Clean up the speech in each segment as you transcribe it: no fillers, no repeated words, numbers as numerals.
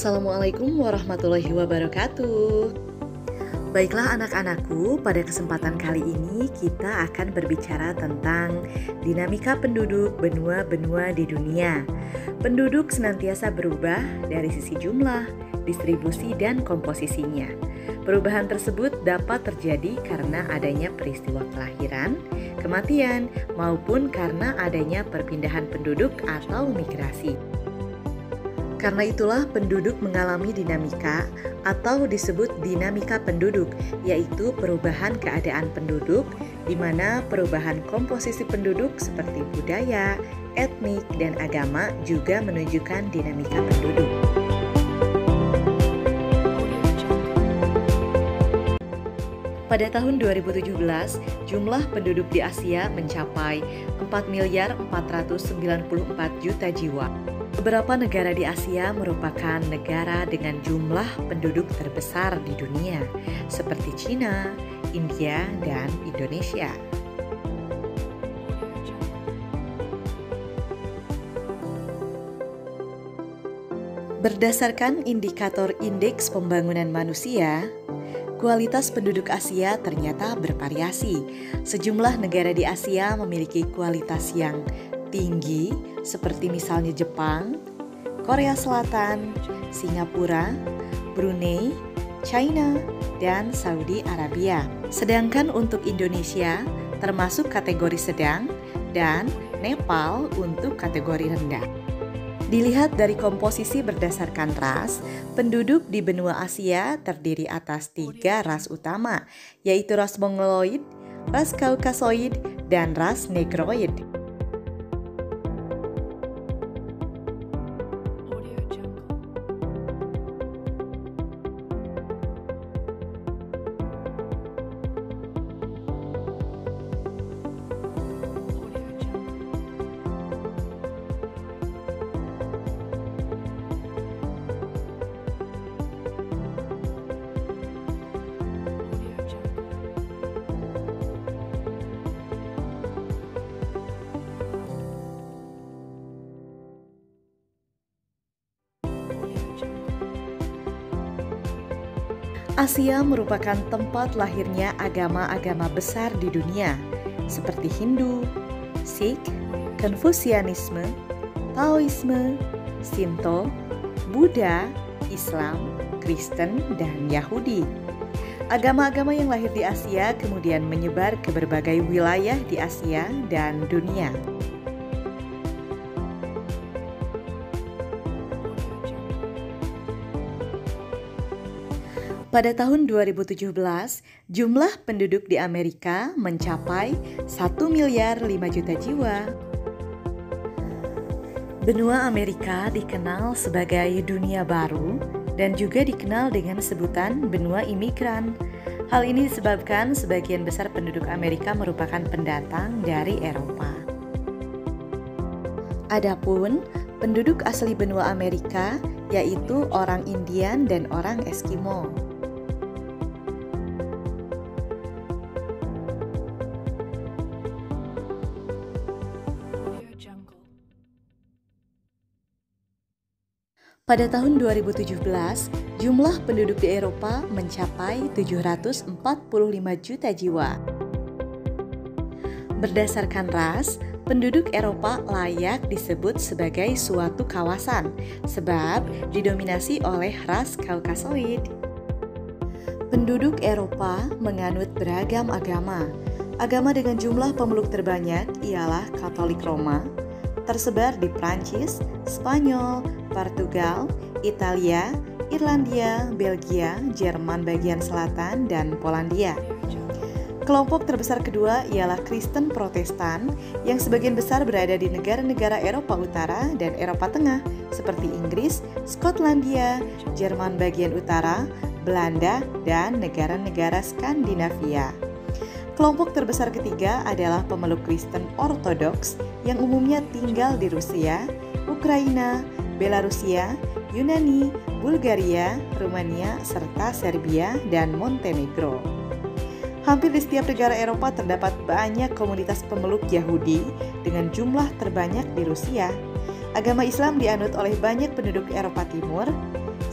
Assalamualaikum warahmatullahi wabarakatuh. Baiklah anak-anakku, pada kesempatan kali ini kita akan berbicara tentang dinamika penduduk benua-benua di dunia. Penduduk senantiasa berubah dari sisi jumlah, distribusi, dan komposisinya. Perubahan tersebut dapat terjadi karena adanya peristiwa kelahiran, kematian, maupun karena adanya perpindahan penduduk atau migrasi. Karena itulah penduduk mengalami dinamika atau disebut dinamika penduduk, yaitu perubahan keadaan penduduk, di mana perubahan komposisi penduduk seperti budaya, etnik, dan agama juga menunjukkan dinamika penduduk. Pada tahun 2017, jumlah penduduk di Asia mencapai 4.494 juta jiwa. Beberapa negara di Asia merupakan negara dengan jumlah penduduk terbesar di dunia, seperti Cina, India, dan Indonesia. Berdasarkan indikator Indeks Pembangunan Manusia, kualitas penduduk Asia ternyata bervariasi. Sejumlah negara di Asia memiliki kualitas yang tinggi, seperti misalnya Jepang, Korea Selatan, Singapura, Brunei, China, dan Saudi Arabia. Sedangkan untuk Indonesia termasuk kategori sedang dan Nepal untuk kategori rendah. Dilihat dari komposisi berdasarkan ras, penduduk di benua Asia terdiri atas 3 ras utama, yaitu ras Mongoloid, ras Kaukasoid, dan ras Negroid. Asia merupakan tempat lahirnya agama-agama besar di dunia, seperti Hindu, Sikh, Konfusianisme, Taoisme, Shinto, Buddha, Islam, Kristen, dan Yahudi. Agama-agama yang lahir di Asia kemudian menyebar ke berbagai wilayah di Asia dan dunia. Pada tahun 2017, jumlah penduduk di Amerika mencapai 1,5 miliar jiwa. Benua Amerika dikenal sebagai dunia baru dan juga dikenal dengan sebutan benua imigran. Hal ini disebabkan sebagian besar penduduk Amerika merupakan pendatang dari Eropa. Adapun penduduk asli benua Amerika yaitu orang Indian dan orang Eskimo. Pada tahun 2017, jumlah penduduk di Eropa mencapai 745 juta jiwa. Berdasarkan ras, penduduk Eropa layak disebut sebagai suatu kawasan, sebab didominasi oleh ras Kaukasoid. Penduduk Eropa menganut beragam agama. Agama dengan jumlah pemeluk terbanyak ialah Katolik Roma, tersebar di Prancis, Spanyol, Portugal, Italia, Irlandia, Belgia, Jerman bagian selatan, dan Polandia. Kelompok terbesar kedua ialah Kristen Protestan yang sebagian besar berada di negara-negara Eropa Utara dan Eropa Tengah seperti Inggris, Skotlandia, Jerman bagian utara, Belanda, dan negara-negara Skandinavia. Kelompok terbesar ketiga adalah pemeluk Kristen Ortodoks yang umumnya tinggal di Rusia, Ukraina, Belarusia, Yunani, Bulgaria, Rumania, serta Serbia dan Montenegro. Hampir di setiap negara Eropa terdapat banyak komunitas pemeluk Yahudi dengan jumlah terbanyak di Rusia. Agama Islam dianut oleh banyak penduduk Eropa Timur,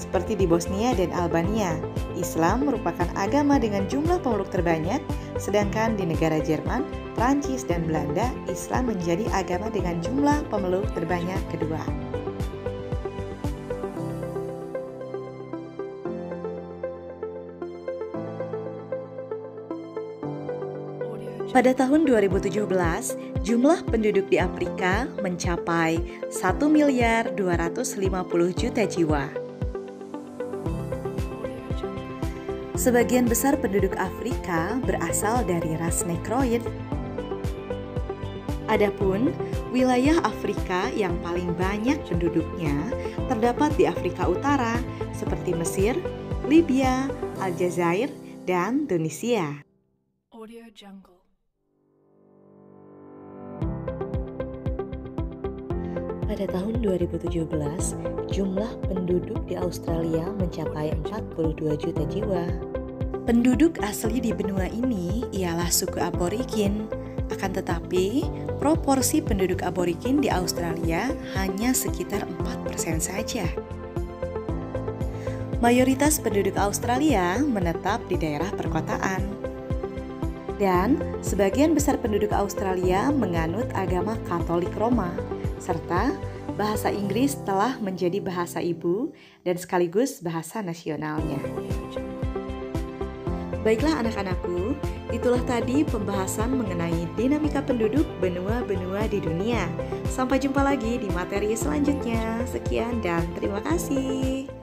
seperti di Bosnia dan Albania. Islam merupakan agama dengan jumlah pemeluk terbanyak, sedangkan di negara Jerman, Prancis, dan Belanda, Islam menjadi agama dengan jumlah pemeluk terbanyak kedua. Pada tahun 2017, jumlah penduduk di Afrika mencapai 1.250.000.000 jiwa. Sebagian besar penduduk Afrika berasal dari ras Negroid. Adapun wilayah Afrika yang paling banyak penduduknya terdapat di Afrika Utara, seperti Mesir, Libya, Aljazair, dan Tunisia. Audio Jungle. Pada tahun 2017, jumlah penduduk di Australia mencapai 42 juta jiwa. Penduduk asli di benua ini ialah suku Aborigin. Akan tetapi, proporsi penduduk Aborigin di Australia hanya sekitar 4% saja. Mayoritas penduduk Australia menetap di daerah perkotaan. Dan sebagian besar penduduk Australia menganut agama Katolik Roma, serta bahasa Inggris telah menjadi bahasa ibu dan sekaligus bahasa nasionalnya. Baiklah anak-anakku, itulah tadi pembahasan mengenai dinamika penduduk benua-benua di dunia. Sampai jumpa lagi di materi selanjutnya. Sekian dan terima kasih.